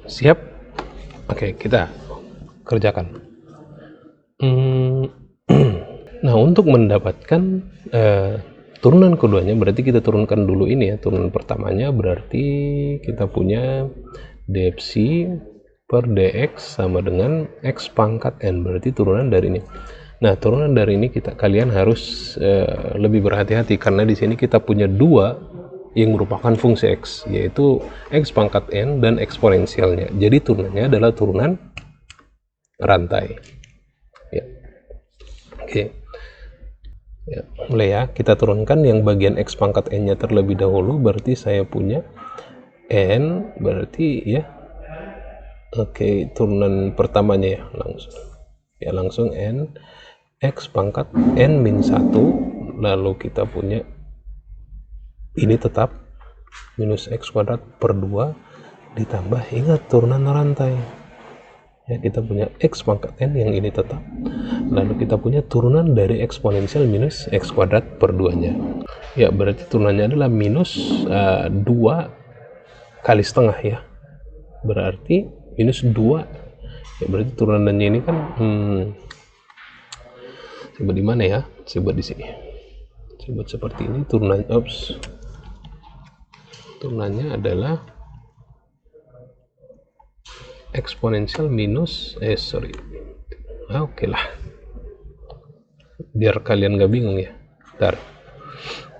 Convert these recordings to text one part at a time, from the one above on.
Siap? Oke, kita kerjakan. Nah, untuk mendapatkan turunan keduanya, berarti kita turunkan dulu ini ya. Turunan pertamanya berarti kita punya dfc per dx sama dengan x pangkat n, berarti turunan dari ini. Nah, turunan dari ini kalian harus lebih berhati-hati karena di sini kita punya dua yang merupakan fungsi x, yaitu x pangkat n dan eksponensialnya. Jadi turunannya adalah turunan rantai. Ya. Oke. Ya, mulai ya, kita turunkan yang bagian x pangkat n nya terlebih dahulu, berarti saya punya n, berarti ya. Oke, turunan pertamanya ya langsung n x pangkat n min 1, lalu kita punya ini tetap minus x kuadrat per 2 ditambah, ingat turunan rantai ya, kita punya x pangkat n yang ini tetap, lalu kita punya turunan dari eksponensial minus x kuadrat per 2 nya ya, berarti turunannya adalah minus 2 kali setengah ya, berarti minus 2 ya, berarti turunannya ini kan saya buat di mana ya, saya buat di sini, saya buat seperti ini. Turunannya adalah eksponensial minus oke lah, biar kalian nggak bingung ya. Bentar.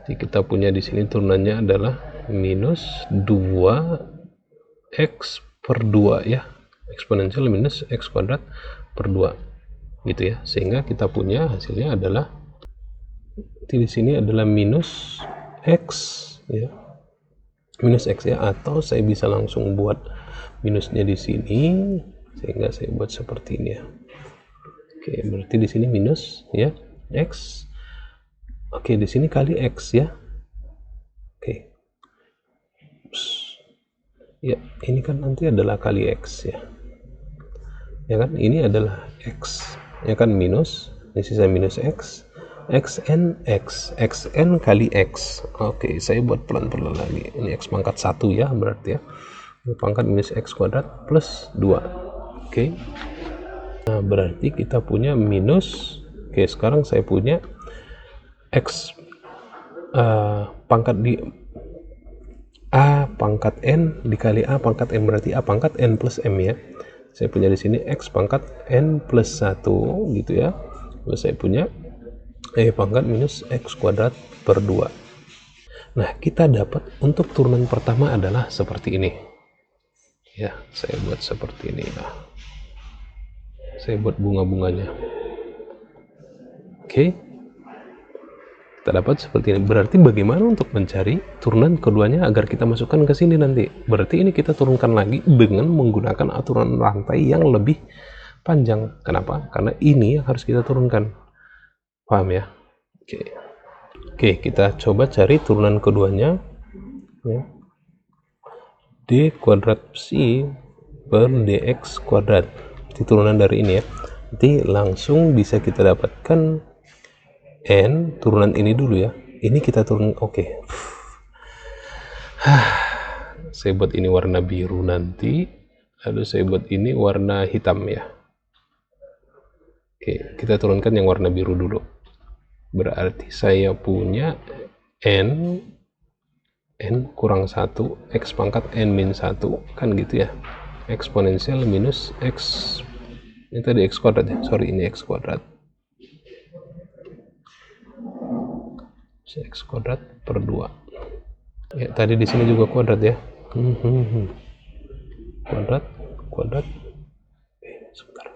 Jadi kita punya di sini turunannya adalah minus 2x per 2 ya, eksponensial minus x kuadrat per 2 gitu ya, sehingga kita punya hasilnya adalah di sini adalah minus x ya, minus x ya, atau saya bisa langsung buat minusnya di sini, sehingga saya buat seperti ini ya. Oke, berarti di sini minus ya x. Oke, di sini kali x ya. Oke. Ya, ini kan nanti adalah kali x ya. Ya kan, ini adalah x. Ya kan, minus, ini sisa minus x. xn kali x. Oke, saya buat pelan-pelan lagi. Ini x pangkat 1 ya, berarti ya. Ini pangkat minus x kuadrat plus 2. Oke. Nah, berarti kita punya minus. Oke, sekarang saya punya x pangkat di a pangkat n dikali a pangkat n, berarti a pangkat n plus m ya. Saya punya di sini x pangkat n plus 1 gitu ya. Lalu saya punya pangkat minus x kuadrat per 2. Nah, kita dapat untuk turunan pertama adalah seperti ini. Ya, saya buat seperti ini. Nah, saya buat bunga-bunganya. Oke. Kita dapat seperti ini. Berarti bagaimana untuk mencari turunan keduanya agar kita masukkan ke sini nanti? Berarti ini kita turunkan lagi dengan menggunakan aturan rantai yang lebih panjang. Kenapa? Karena ini yang harus kita turunkan. Paham ya? Oke, kita coba cari turunan keduanya ya. D kuadrat psi per dx kuadrat. Di turunan dari ini ya. Nanti langsung bisa kita dapatkan n, turunan ini dulu ya. Ini kita turun, oke. Saya buat ini warna biru nanti. Lalu saya buat ini warna hitam ya. Oke, kita turunkan yang warna biru dulu. Berarti saya punya n kurang 1 x pangkat n min 1 kan gitu ya, eksponensial minus x, ini tadi x kuadrat ya, sorry ini x kuadrat, x kuadrat per 2 ya, tadi di sini juga kuadrat ya, kuadrat sebentar,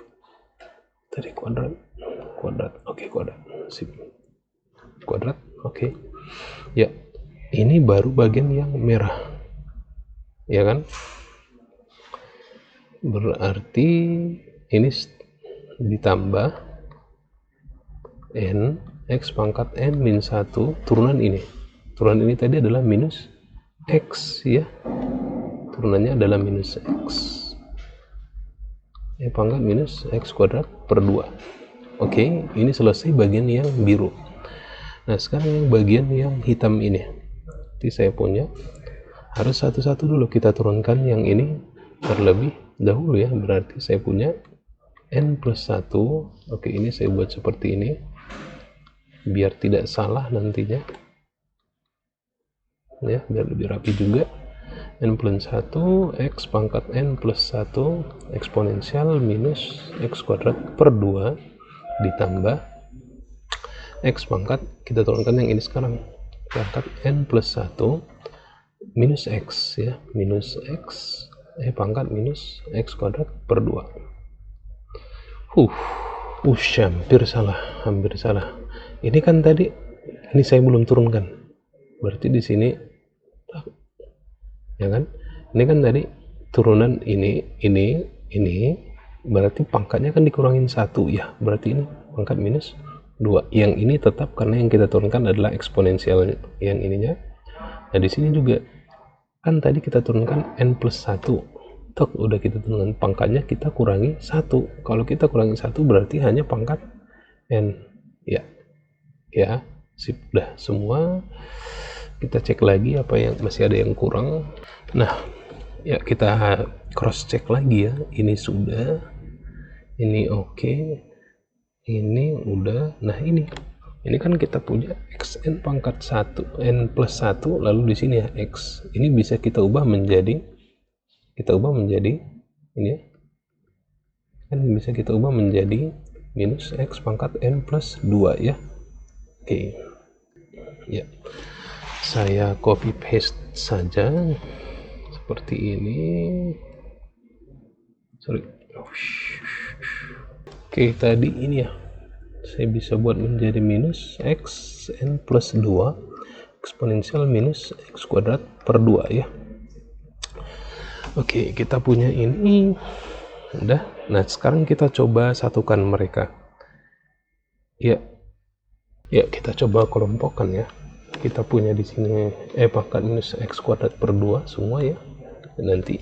tadi kuadrat oke, kuadrat sip, kuadrat oke. Ya, ini baru bagian yang merah ya kan, berarti ini ditambah n x pangkat n min 1 turunan ini tadi adalah minus x ya, turunannya adalah minus x ya, pangkat minus x kuadrat per 2. Oke, ini selesai bagian yang biru. Nah, sekarang yang bagian yang hitam ini, jadi saya punya harus satu-satu dulu kita turunkan yang ini terlebih dahulu ya. Berarti saya punya n plus 1. Oke, ini saya buat seperti ini biar tidak salah nantinya ya, biar lebih rapi juga. N plus 1 x pangkat n plus 1 eksponensial minus x kuadrat per 2 ditambah x pangkat, kita turunkan yang ini sekarang, pangkat n plus 1 minus x ya, minus x pangkat minus x kuadrat per 2. Hampir salah. Ini kan tadi, ini saya belum turunkan. Berarti di sini, ya kan? Ini kan tadi turunan ini, berarti pangkatnya kan dikurangin 1 ya. Berarti ini pangkat minus 2. Yang ini tetap karena yang kita turunkan adalah eksponensial yang ininya. Nah, di sini juga kan tadi kita turunkan n plus 1. Tok, udah kita turunkan pangkatnya, kita kurangi 1. Kalau kita kurangi 1 berarti hanya pangkat n. Ya, sip, udah semua. Kita cek lagi apa yang masih ada yang kurang. Nah, ya kita cross check lagi ya. Ini sudah, ini oke, ini udah. Nah, ini kan kita punya xn pangkat 1, n plus 1, lalu di sini ya x. Ini bisa kita ubah menjadi ini ya. Kan bisa kita ubah menjadi minus x pangkat n plus 2 ya. Oke. Ya. Saya copy paste saja seperti ini. Oke, tadi ini ya. Saya bisa buat menjadi minus x n plus 2 eksponensial minus x kuadrat per 2 ya. Oke, kita punya ini udah. Nah, sekarang kita coba satukan mereka ya. Kita coba kelompokkan ya. Kita punya di sini pangkat minus x kuadrat per 2 semua ya. Dan nanti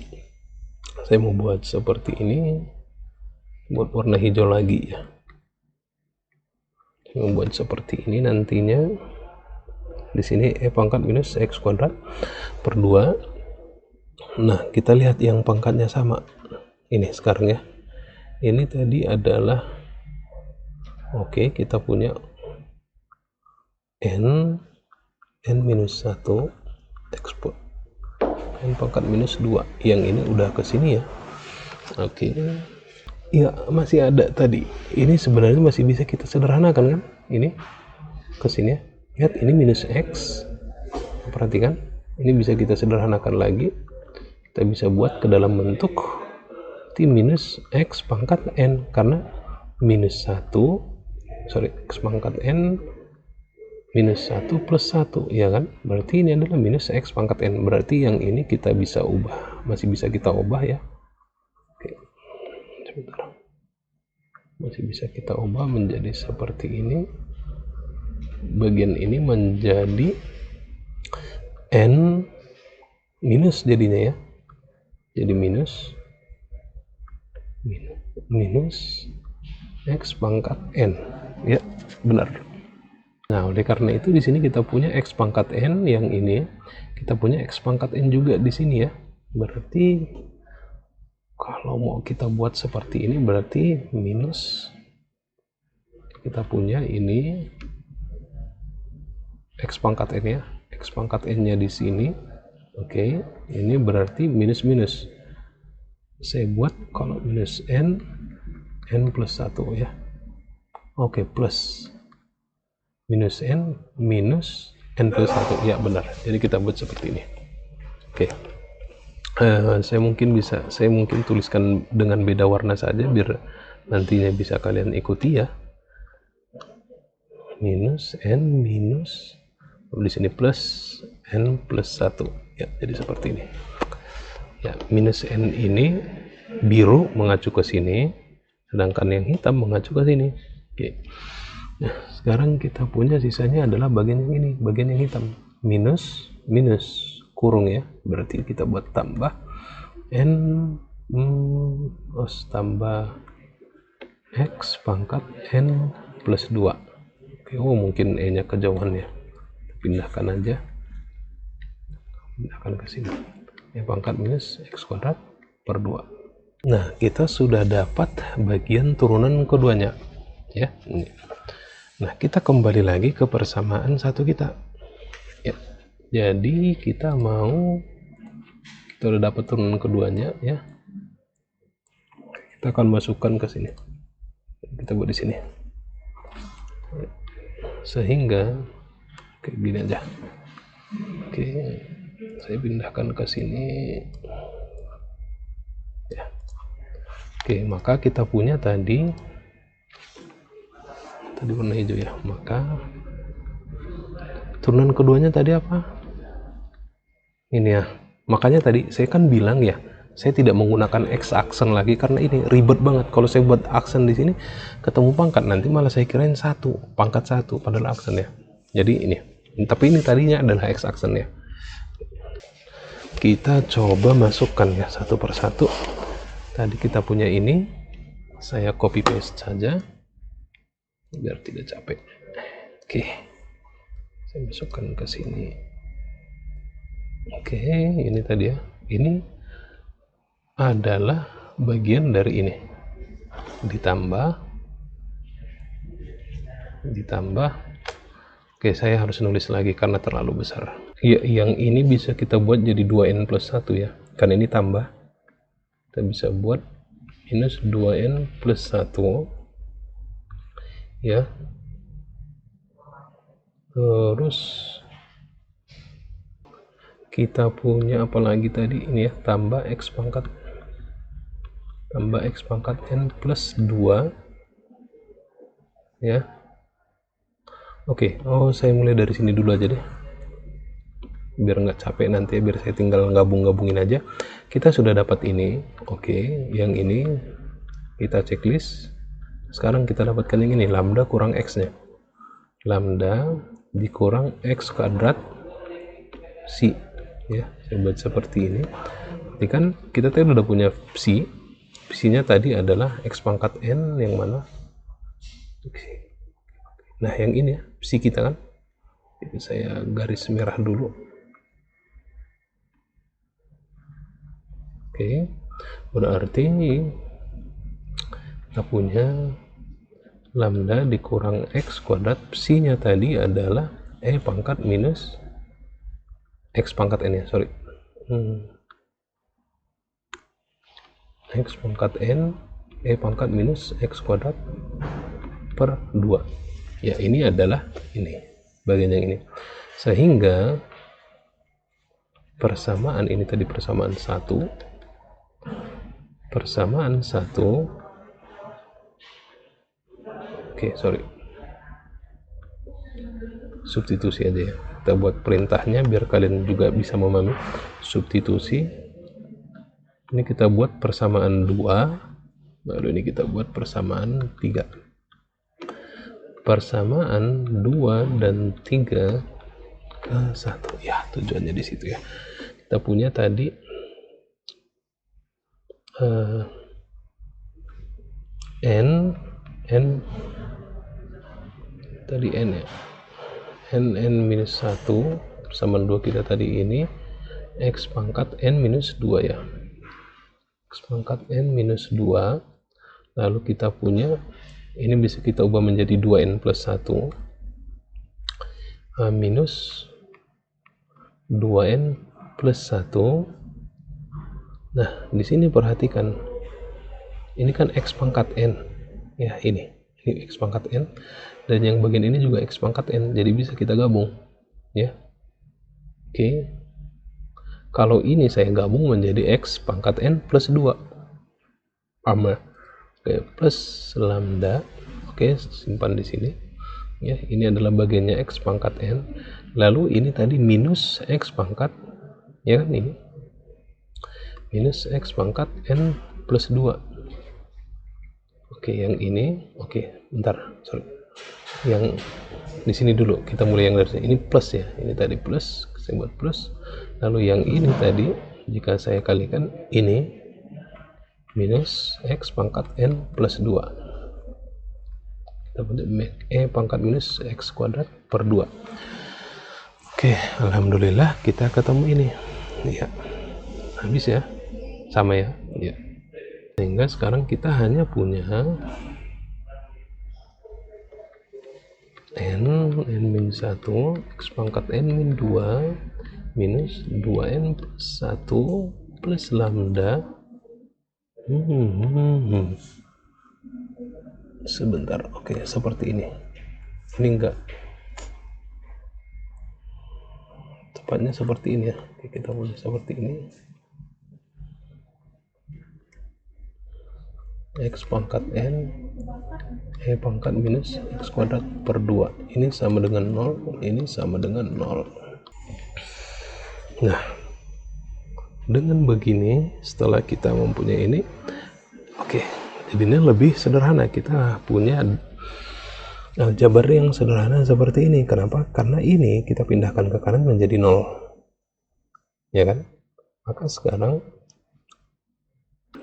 saya mau buat seperti ini, buat warna hijau lagi ya. Membuat seperti ini nantinya. Di sini pangkat minus x kuadrat per 2. Nah, kita lihat yang pangkatnya sama. Ini sekarang ya. Ini tadi adalah oke, kita punya n minus 1 n pangkat minus 2. Yang ini udah ke sini ya. Oke. Ya, masih ada tadi. Ini sebenarnya masih bisa kita sederhanakan kan? Ini ke sini ya. Lihat, ini minus x. Perhatikan, ini bisa kita sederhanakan lagi. Kita bisa buat ke dalam bentuk t minus x pangkat n, karena minus 1, x pangkat n minus 1 plus 1 ya kan, berarti ini adalah minus x pangkat n. Berarti yang ini kita bisa ubah, masih bisa kita ubah ya. Oke, sebentar, masih bisa kita ubah menjadi seperti ini. Bagian ini menjadi n minus jadinya ya, jadi minus x pangkat n ya, benar. Nah, oleh karena itu di sini kita punya x pangkat n, yang ini kita punya x pangkat n juga di sini ya. Berarti kalau mau kita buat seperti ini berarti minus, kita punya ini x pangkat n ya, x pangkat n nya di sini. Oke, ini berarti minus minus. Saya buat kalau minus n plus 1 ya. Oke, plus minus n minus n plus 1 ya, benar. Jadi kita buat seperti ini. Oke. Saya mungkin tuliskan dengan beda warna saja biar nantinya bisa kalian ikuti ya. Minus n minus, di sini plus n plus 1 ya, jadi seperti ini ya. Minus n ini biru mengacu ke sini, sedangkan yang hitam mengacu ke sini. Oke. Nah, sekarang kita punya sisanya adalah bagian yang ini, bagian yang hitam. Minus minus kurung ya, berarti kita buat tambah n tambah x pangkat n plus 2. Oke, mungkin e nya kejauhan ya, pindahkan aja, pindahkan ke sini ya, pangkat minus x kuadrat per 2. Nah, kita sudah dapat bagian turunan keduanya, ya. Ini. Nah, kita kembali lagi ke persamaan satu kita. Ya. Jadi kita udah dapat turunan keduanya, ya. Kita akan masukkan ke sini. Kita buat di sini. Sehingga kayak gini aja. Oke, saya pindahkan ke sini. Ya. Oke, maka kita punya tadi warna hijau ya. Maka turunan keduanya tadi apa? Ini ya. Makanya tadi saya kan bilang ya, saya tidak menggunakan X aksen lagi karena ini ribet banget. Kalau saya buat aksen di sini ketemu pangkat, nanti malah saya kirain pangkat 1 padahal aksen ya. Jadi ini. Tapi ini tadinya adalah X aksen ya. Kita coba masukkan ya satu persatu. Tadi kita punya ini, saya copy paste saja biar tidak capek. Oke, saya masukkan ke sini. Oke, ini tadi ya, ini adalah bagian dari ini, ditambah. Oke, saya harus nulis lagi karena terlalu besar ya. Yang ini bisa kita buat jadi 2n plus 1 ya, karena ini tambah. Kita bisa buat minus 2n plus 1 ya. Terus kita punya apa lagi tadi, ini ya, tambah x pangkat n plus 2 ya. Oke, saya mulai dari sini dulu aja deh biar nggak capek nanti ya, biar saya tinggal gabungin aja. Kita sudah dapat ini. Oke, yang ini kita checklist. Sekarang kita dapatkan yang ini, lambda kurang x nya, lambda dikurang x kuadrat psi ya. Saya buat seperti ini. Ini kan kita tadi udah punya psi nya tadi adalah x pangkat n yang mana. Nah, yang ini ya psi kita kan. Jadi saya garis merah dulu. Oke, berarti kita punya lambda dikurang x kuadrat, psi nya tadi adalah pangkat minus x pangkat n ya, sorry, x pangkat n pangkat minus x kuadrat per 2 ya. Ini adalah ini bagian yang ini, sehingga persamaan ini tadi persamaan 1 substitusi aja ya. Kita buat perintahnya biar kalian juga bisa memahami. Substitusi, ini kita buat persamaan 2, lalu ini kita buat persamaan 3. Persamaan 2 dan 3 ke 1 ya, tujuannya di situ ya. Kita punya tadi n tadi n ya, n minus 1 persamaan 2 kita tadi ini x pangkat n minus 2 ya, x pangkat n minus 2. Lalu kita punya ini bisa kita ubah menjadi 2n plus 1 minus 2n plus 1. Nah, di sini perhatikan, ini kan x pangkat n ya, ini x pangkat n, dan yang bagian ini juga x pangkat n, jadi bisa kita gabung ya. Oke, kalau ini saya gabung menjadi x pangkat n plus 2 sama plus lambda. Oke, simpan di sini ya. Ini adalah bagiannya x pangkat n, lalu ini tadi minus x pangkat ya kan, ini minus x pangkat n plus 2. Oke, yang ini, bentar, sorry, yang di sini dulu, kita mulai yang dari sini. Ini plus ya, ini tadi plus, saya buat plus. Lalu yang ini tadi jika saya kalikan ini minus x pangkat n plus 2, kita bentuk pangkat minus x kuadrat per 2. Oke, alhamdulillah kita ketemu ini ya, habis ya, sama ya, Sehingga sekarang kita hanya punya n-1 x pangkat n-2 minus 2n plus 1 plus lambda. Sebentar, oke, seperti ini enggak, tepatnya seperti ini ya. Oke, kita mulai seperti ini, x pangkat n pangkat minus x kuadrat per 2, ini sama dengan 0, ini sama dengan 0. Nah, dengan begini, setelah kita mempunyai ini, oke, jadinya lebih sederhana. Kita punya aljabar yang sederhana seperti ini. Kenapa? Karena ini kita pindahkan ke kanan menjadi 0, ya kan? Maka sekarang,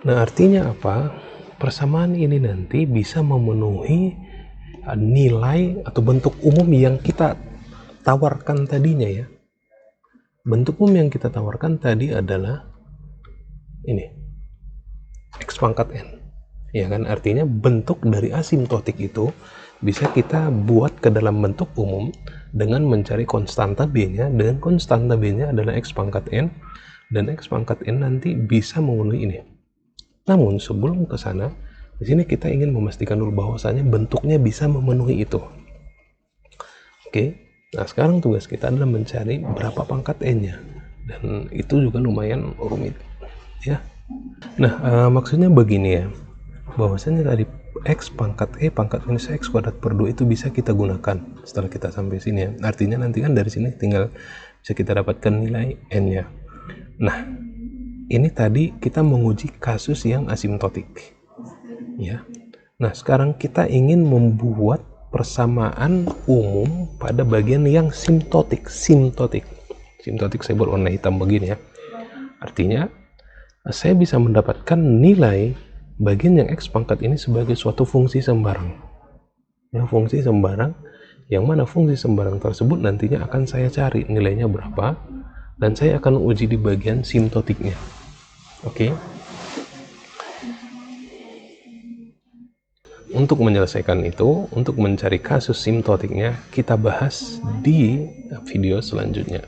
nah artinya apa? Persamaan ini nanti bisa memenuhi nilai atau bentuk umum yang kita tawarkan tadinya ya. Bentuk umum yang kita tawarkan tadi adalah ini, x pangkat n, ya kan? Artinya bentuk dari asimtotik itu bisa kita buat ke dalam bentuk umum dengan mencari konstanta b-nya, dengan konstanta b-nya adalah x pangkat n, dan x pangkat n nanti bisa memenuhi ini. Namun sebelum ke sana, di sini kita ingin memastikan dulu bahwasanya bentuknya bisa memenuhi itu. Oke, nah sekarang tugas kita adalah mencari berapa pangkat n-nya, dan itu juga lumayan rumit, ya. Nah, maksudnya begini ya, bahwasanya tadi x pangkat pangkat minus x kuadrat per 2 itu bisa kita gunakan setelah kita sampai sini ya. Artinya nanti kan dari sini tinggal bisa kita dapatkan nilai n-nya. Nah, ini tadi kita menguji kasus yang asimtotik, ya. Nah, sekarang kita ingin membuat persamaan umum pada bagian yang simtotik. Simtotik saya berwarna hitam begini ya. Artinya, saya bisa mendapatkan nilai bagian yang x pangkat ini sebagai suatu fungsi sembarang. Ya, fungsi sembarang, yang mana fungsi sembarang tersebut nantinya akan saya cari nilainya berapa, dan saya akan uji di bagian simtotiknya. Oke. Untuk menyelesaikan itu, untuk mencari kasus simtotiknya, kita bahas di video selanjutnya.